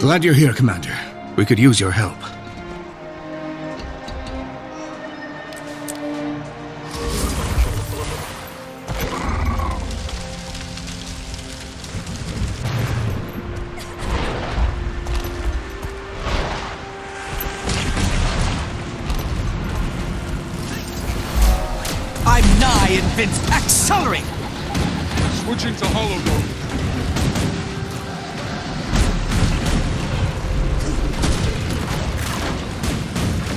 Glad you're here, Commander. We could use your help. I'm nigh in Vince. Accelerate! Switching to hollow mode.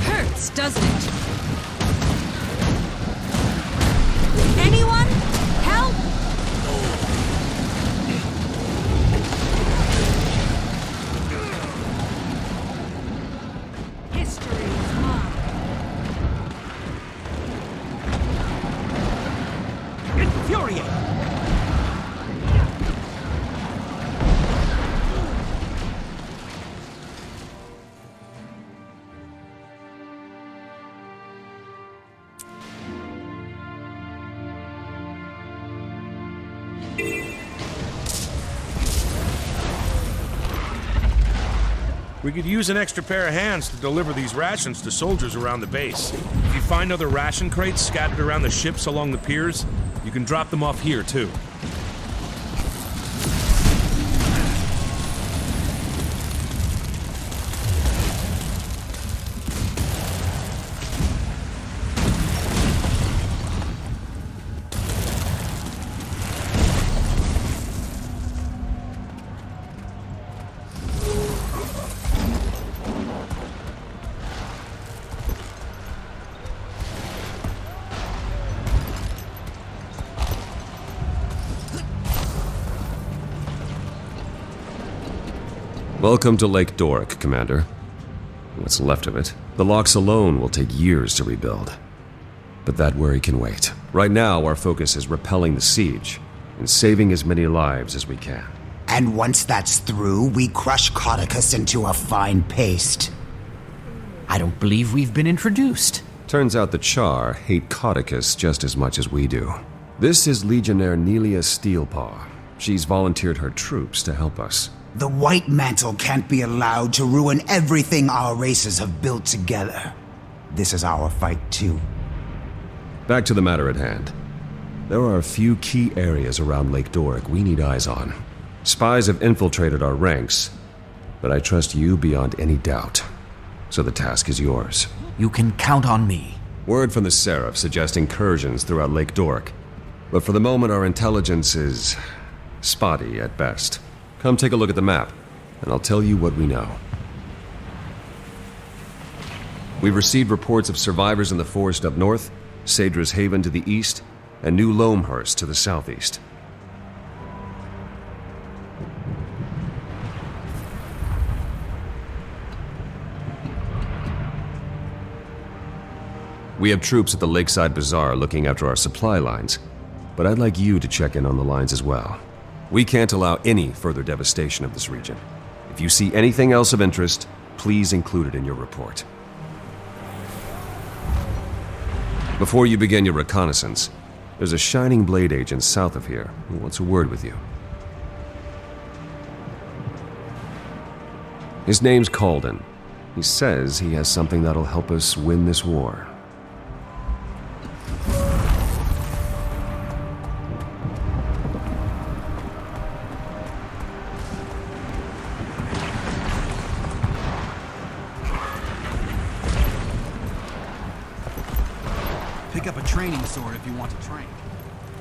Hurts, doesn't it? Anyone? Help? History is mine. Infuriate! We could use an extra pair of hands to deliver these rations to soldiers around the base. If you find other ration crates scattered around the ships along the piers, you can drop them off here too. Welcome to Lake Doric, Commander. What's left of it. The locks alone will take years to rebuild. But that worry can wait. Right now, our focus is repelling the siege and saving as many lives as we can. And once that's through, we crush Codicus into a fine paste. I don't believe we've been introduced. Turns out the Char hate Codicus just as much as we do. This is Legionnaire Nelia Steelpaw. She's volunteered her troops to help us. The White Mantle can't be allowed to ruin everything our races have built together. This is our fight, too. Back to the matter at hand. There are a few key areas around Lake Doric we need eyes on. Spies have infiltrated our ranks, but I trust you beyond any doubt. So the task is yours. You can count on me. Word from the Seraph suggests incursions throughout Lake Doric. But for the moment, our intelligence is spotty at best. Come take a look at the map, and I'll tell you what we know. We've received reports of survivors in the forest up north, Sadra's Haven to the east, and New Loamhurst to the southeast. We have troops at the Lakeside Bazaar looking after our supply lines, but I'd like you to check in on the lines as well. We can't allow any further devastation of this region. If you see anything else of interest, please include it in your report. Before you begin your reconnaissance, there's a Shining Blade agent south of here who wants a word with you. His name's Calden. He says he has something that'll help us win this war. Pick up a training sword if you want to train.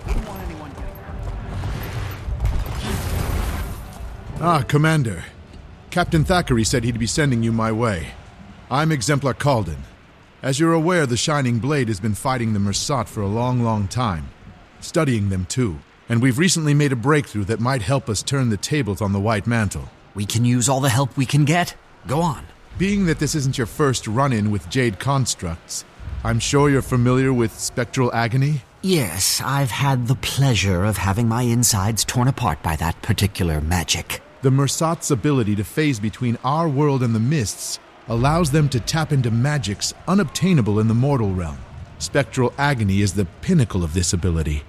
Wouldn't want anyone getting hurt. Commander. Captain Thackeray said he'd be sending you my way. I'm Exemplar Calden. As you're aware, the Shining Blade has been fighting the Mersat for a long time. Studying them, too. And we've recently made a breakthrough that might help us turn the tables on the White Mantle. We can use all the help we can get. Go on. Being that this isn't your first run-in with Jade Constructs, I'm sure you're familiar with Spectral Agony? Yes, I've had the pleasure of having my insides torn apart by that particular magic. The Mersat's ability to phase between our world and the Mists allows them to tap into magics unobtainable in the mortal realm. Spectral Agony is the pinnacle of this ability,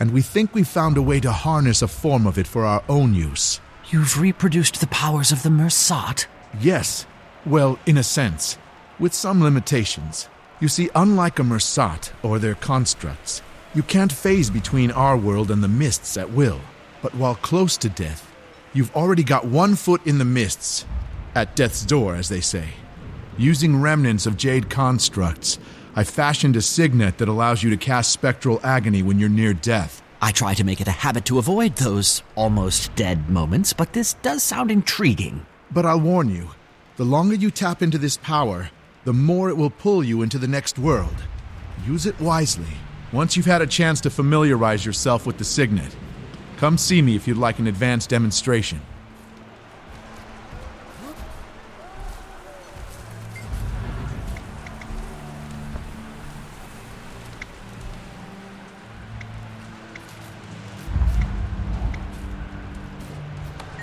and we think we've found a way to harness a form of it for our own use. You've reproduced the powers of the Mersat? Yes. Well, in a sense. With some limitations. You see, unlike a Mersat or their constructs, you can't phase between our world and the mists at will. But while close to death, you've already got one foot in the mists. At death's door, as they say. Using remnants of Jade constructs, I fashioned a signet that allows you to cast spectral agony when you're near death. I try to make it a habit to avoid those almost dead moments, but this does sound intriguing. But I'll warn you, the longer you tap into this power, the more it will pull you into the next world. Use it wisely. Once you've had a chance to familiarize yourself with the signet, come see me if you'd like an advanced demonstration.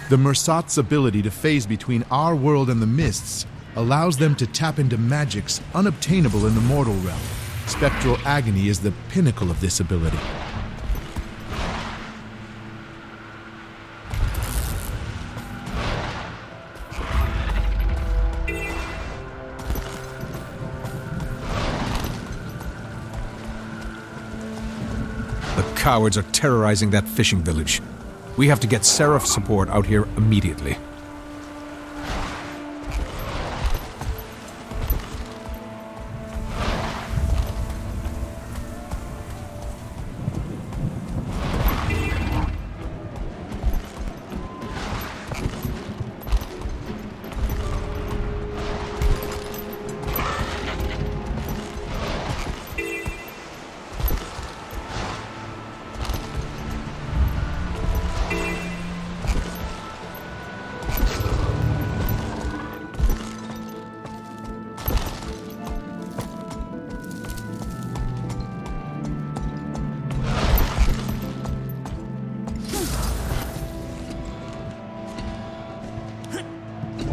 The Mersat's ability to phase between our world and the mists allows them to tap into magics unobtainable in the mortal realm. Spectral agony is the pinnacle of this ability. The cowards are terrorizing that fishing village. We have to get Seraph support out here immediately.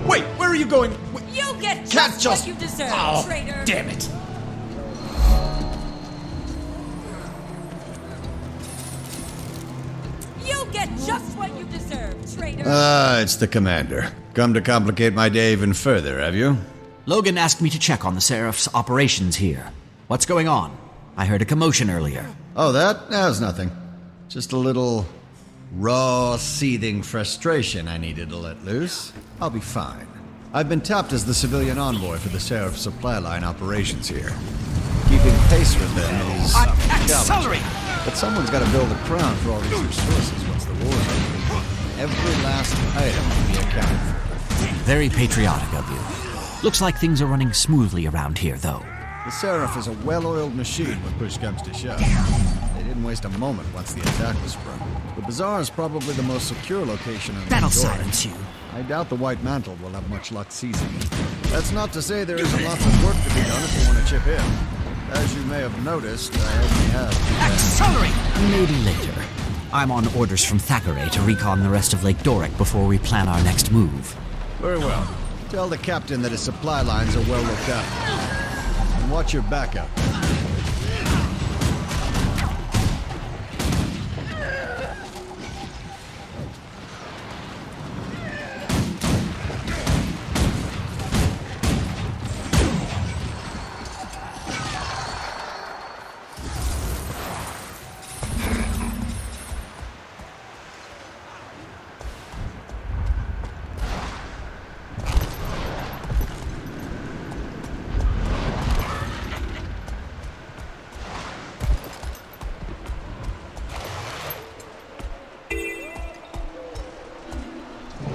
Wait, where are you going? You get Can't just what you deserve, traitor! Damn it! You get just what you deserve, traitor! It's the commander. Come to complicate my day even further, have you? Logan asked me to check on the Seraph's operations here. What's going on? I heard a commotion earlier. Oh, that? That's nothing. Just a little raw, seething frustration I needed to let loose. I'll be fine. I've been tapped as the civilian envoy for the Seraph supply line operations here. Keeping pace with them is Accelerate! But someone's got to build a crown for all these resources once the war's over. Every last item can be accounted for. Very patriotic of you. Looks like things are running smoothly around here, though. The Seraph is a well-oiled machine when push comes to shove. They didn't waste a moment once the attack was sprung. The Bazaar is probably the most secure location in That'll Lake Doric. silence you. I doubt the White Mantle will have much luck seizing it. That's not to say there isn't lots of work to be done if you want to chip in. As you may have noticed, I only have... Accelerate! Maybe later. I'm on orders from Thackeray to recon the rest of Lake Doric before we plan our next move. Very well. Tell the captain that his supply lines are well looked after. And watch your back out.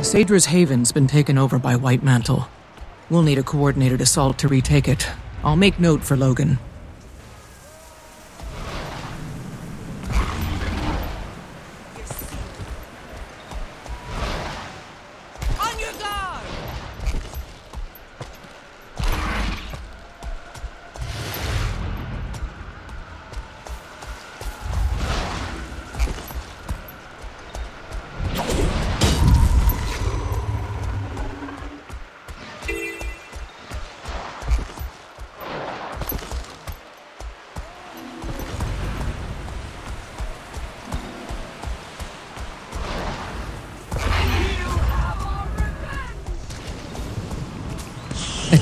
Sadra's Haven's been taken over by White Mantle. We'll need a coordinated assault to retake it. I'll make note for Logan. On your guard!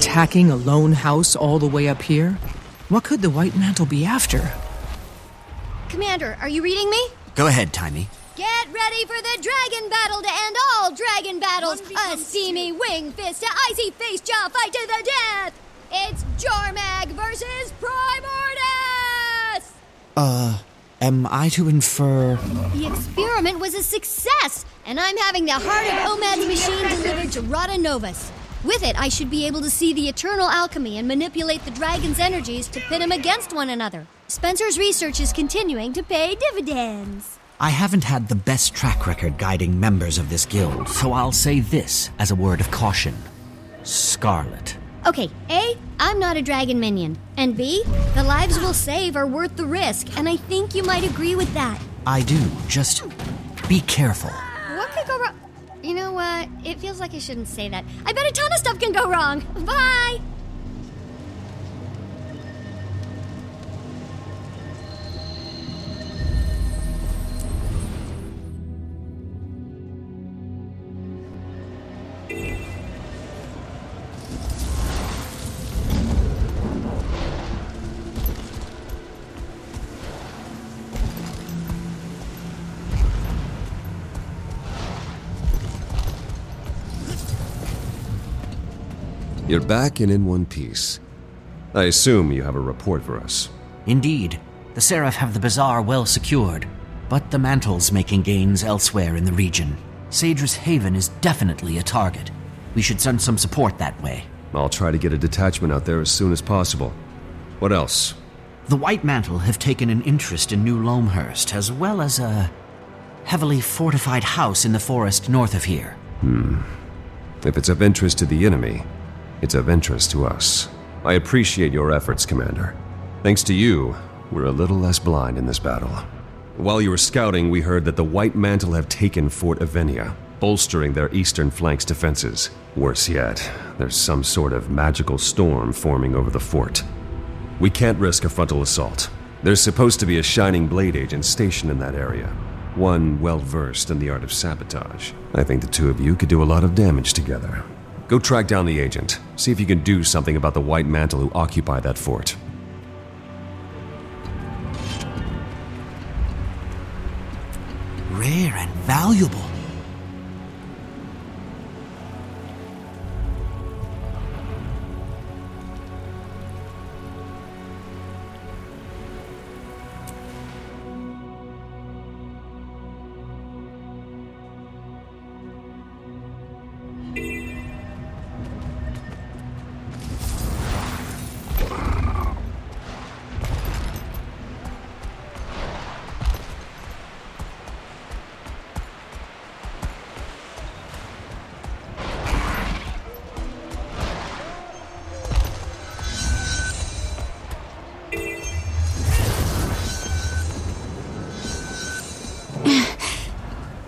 Attacking a lone house all the way up here? What could the White Mantle be after? Commander, are you reading me? Go ahead, Timey. Get ready for the dragon battle to end all dragon battles! A steamy wing fist to icy face jaw fight to the death! It's Jormag versus Primordus! Am I to infer... The experiment was a success, and I'm having the heart of Omad's machine delivered to Rada Novus. With it, I should be able to see the eternal alchemy and manipulate the dragon's energies to pit them against one another. Spencer's research is continuing to pay dividends. I haven't had the best track record guiding members of this guild, so I'll say this as a word of caution. Scarlet. Okay, A, I'm not a dragon minion. And B, the lives we'll save are worth the risk, and I think you might agree with that. I do. Just be careful. What could go wrong? You know what? It feels like I shouldn't say that. I bet a ton of stuff can go wrong. Bye! You're back and in one piece. I assume you have a report for us. Indeed. The Seraph have the bazaar well secured, but the Mantle's making gains elsewhere in the region. Sadris Haven is definitely a target. We should send some support that way. I'll try to get a detachment out there as soon as possible. What else? The White Mantle have taken an interest in New Loamhurst, as well as a heavily fortified house in the forest north of here. If it's of interest to the enemy, it's of interest to us. I appreciate your efforts, Commander. Thanks to you, we're a little less blind in this battle. While you were scouting, we heard that the White Mantle have taken Fort Avenia, bolstering their eastern flank's defenses. Worse yet, there's some sort of magical storm forming over the fort. We can't risk a frontal assault. There's supposed to be a Shining Blade agent stationed in that area, one well-versed in the art of sabotage. I think the two of you could do a lot of damage together. Go track down the agent. See if you can do something about the White Mantle who occupy that fort. Rare and valuable.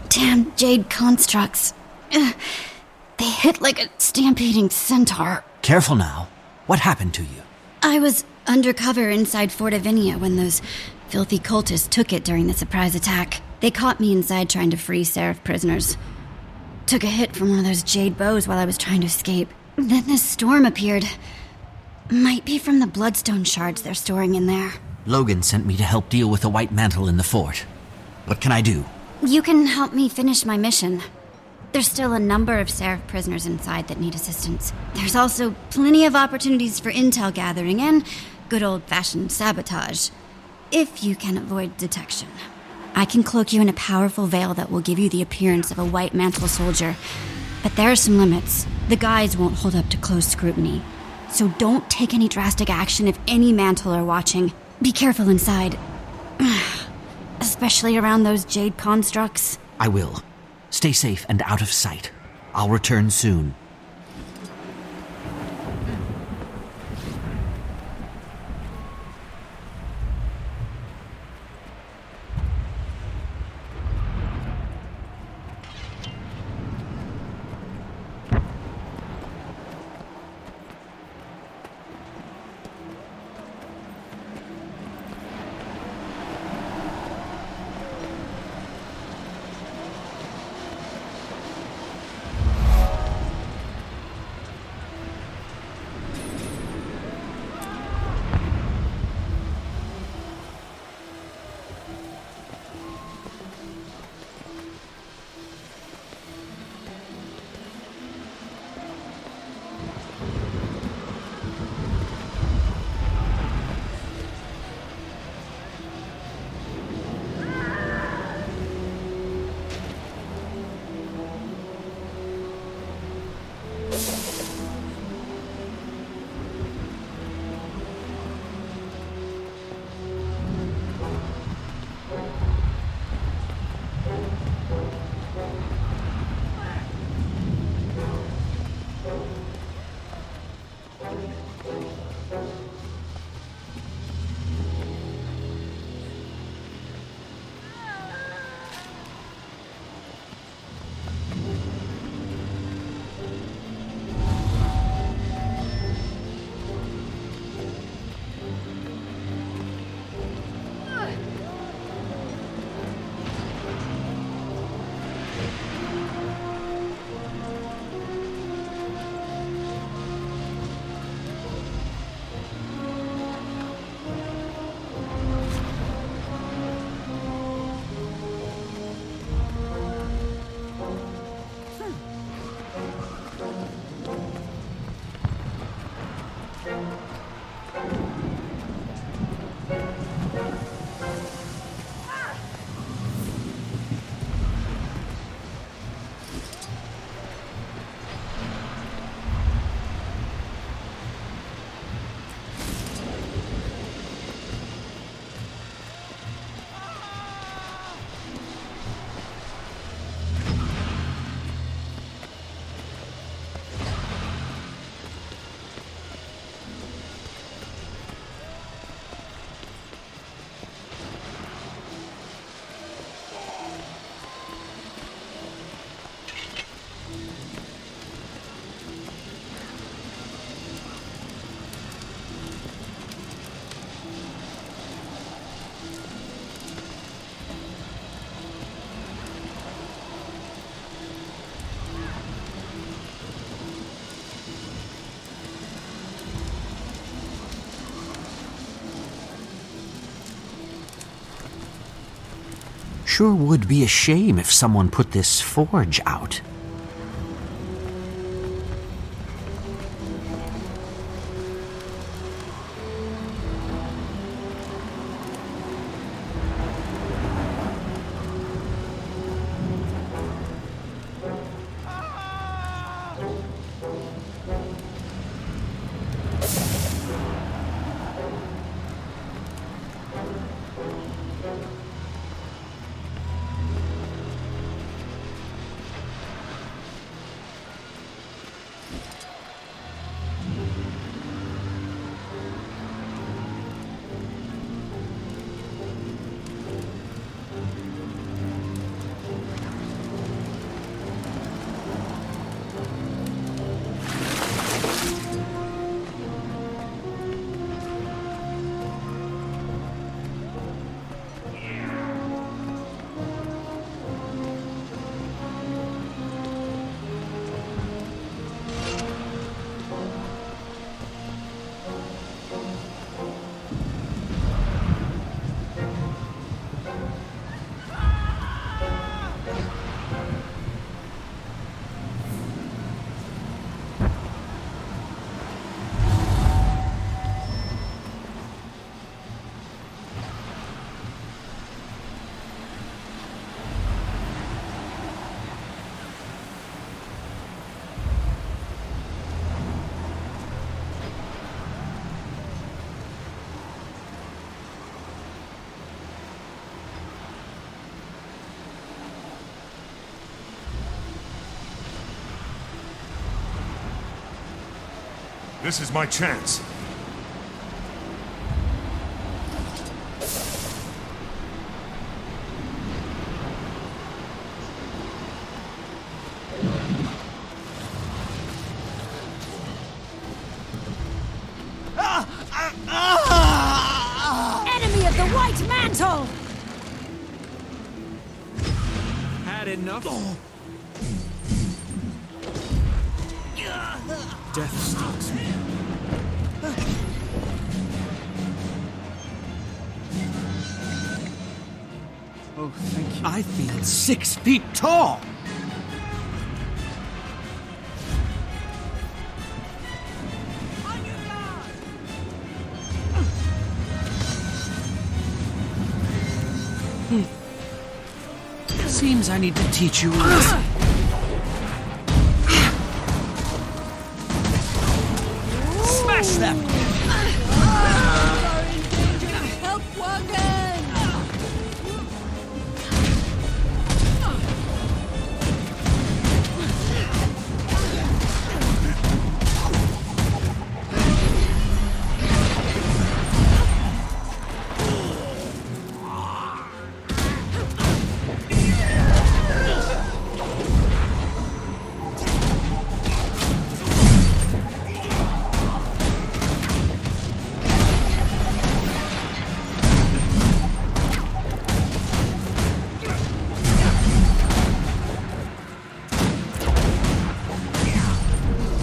Damn jade constructs. They hit like a stampeding centaur. Careful now. What happened to you? I was undercover inside Fort Avenia when those filthy cultists took it during the surprise attack. They caught me inside trying to free Seraph prisoners. Took a hit from one of those jade bows while I was trying to escape. Then this storm appeared. Might be from the bloodstone shards they're storing in there. Logan sent me to help deal with the White Mantle in the fort. What can I do? You can help me finish my mission. There's still a number of Seraph prisoners inside that need assistance. There's also plenty of opportunities for intel gathering and good old-fashioned sabotage, if you can avoid detection. I can cloak you in a powerful veil that will give you the appearance of a White Mantle soldier, but there are some limits. The guides won't hold up to close scrutiny. So don't take any drastic action if any Mantle are watching. Be careful inside. Especially around those jade constructs. I will. Stay safe and out of sight. I'll return soon. Sure would be a shame if someone put this forge out. This is my chance. Enemy of the White Mantle! Had enough? Death stalks me. Oh, thank you. I feel 6 feet tall! On your guard! Seems I need to teach you a lesson. Smash them! Are in danger! Help wagon!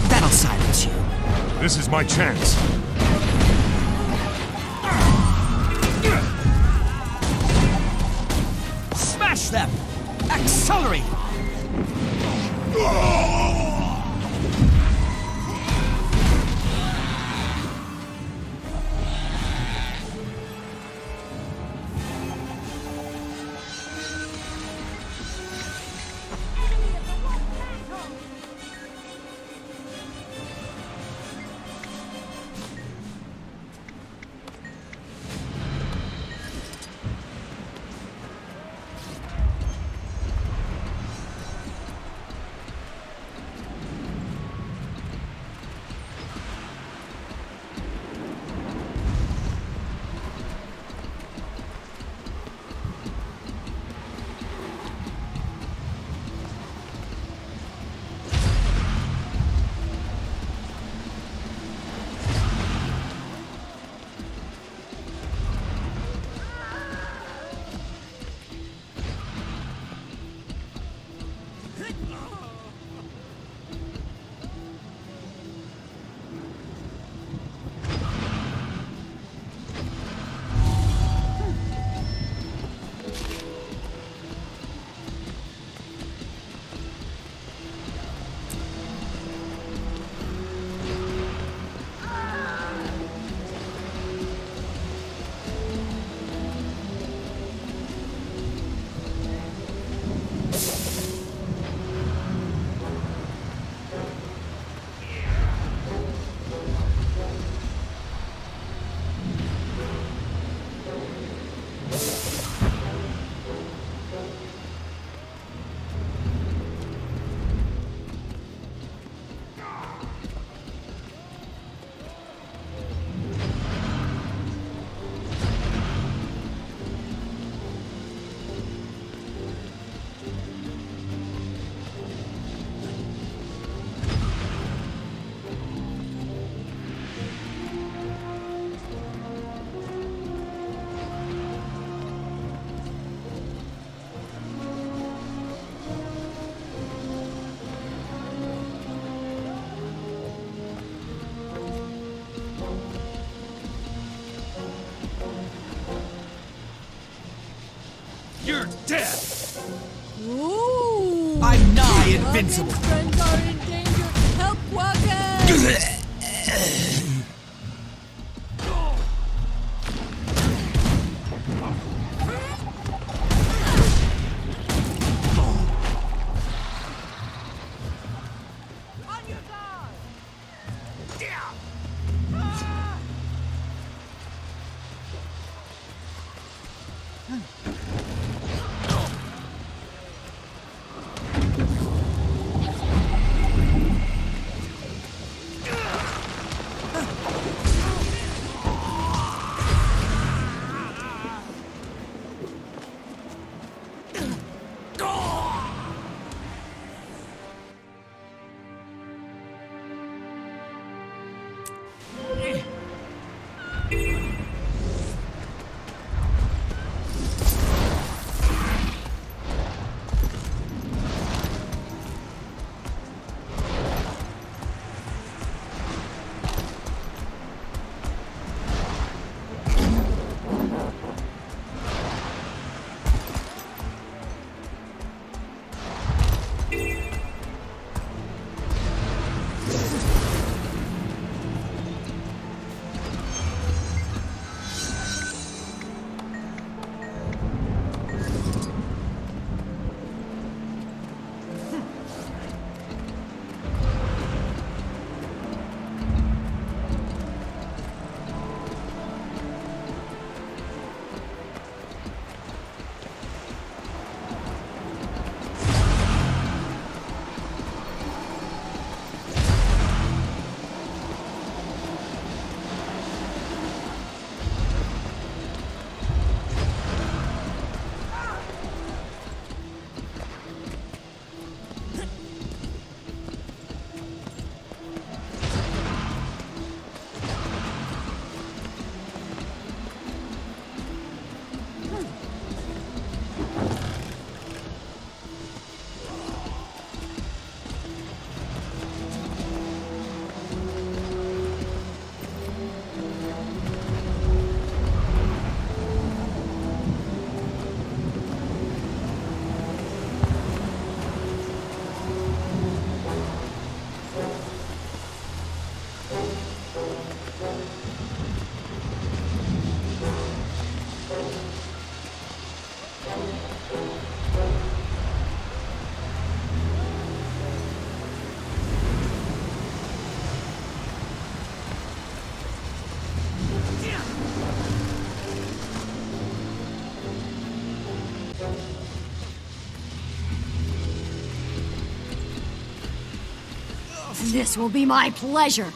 That'll silence you. This is my chance. Smash them! Accelerate! death! Ooh! I'm nigh Wagon's invincible. friends are in danger. Help Wagon! On your guard! This will be my pleasure.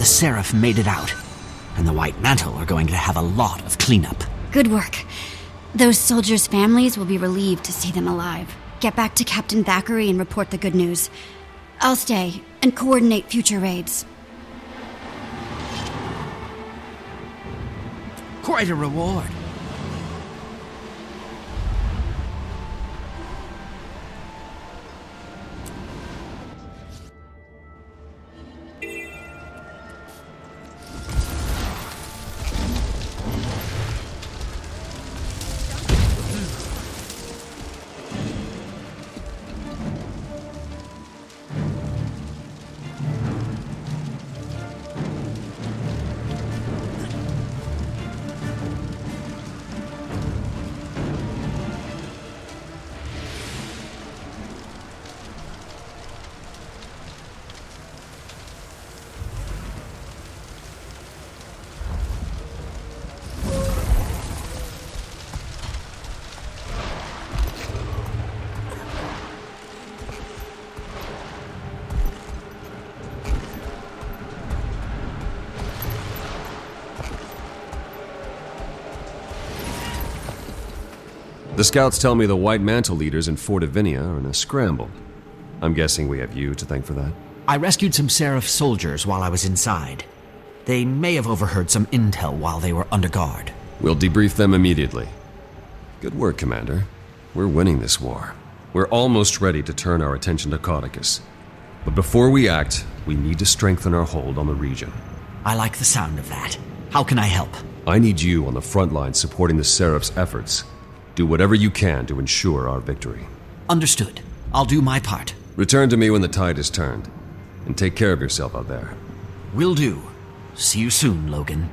The Seraph made it out, and the White Mantle are going to have a lot of cleanup. Good work. Those soldiers' families will be relieved to see them alive. Get back to Captain Thackeray and report the good news. I'll stay and coordinate future raids. Quite a reward. The scouts tell me the White Mantle leaders in Fort Avinia are in a scramble. I'm guessing we have you to thank for that? I rescued some Seraph soldiers while I was inside. They may have overheard some intel while they were under guard. We'll debrief them immediately. Good work, Commander. We're winning this war. We're almost ready to turn our attention to Caudicus. But before we act, we need to strengthen our hold on the region. I like the sound of that. How can I help? I need you on the front line supporting the Seraph's efforts. Do whatever you can to ensure our victory. Understood. I'll do my part. Return to me when the tide is turned. And take care of yourself out there. Will do. See you soon, Logan.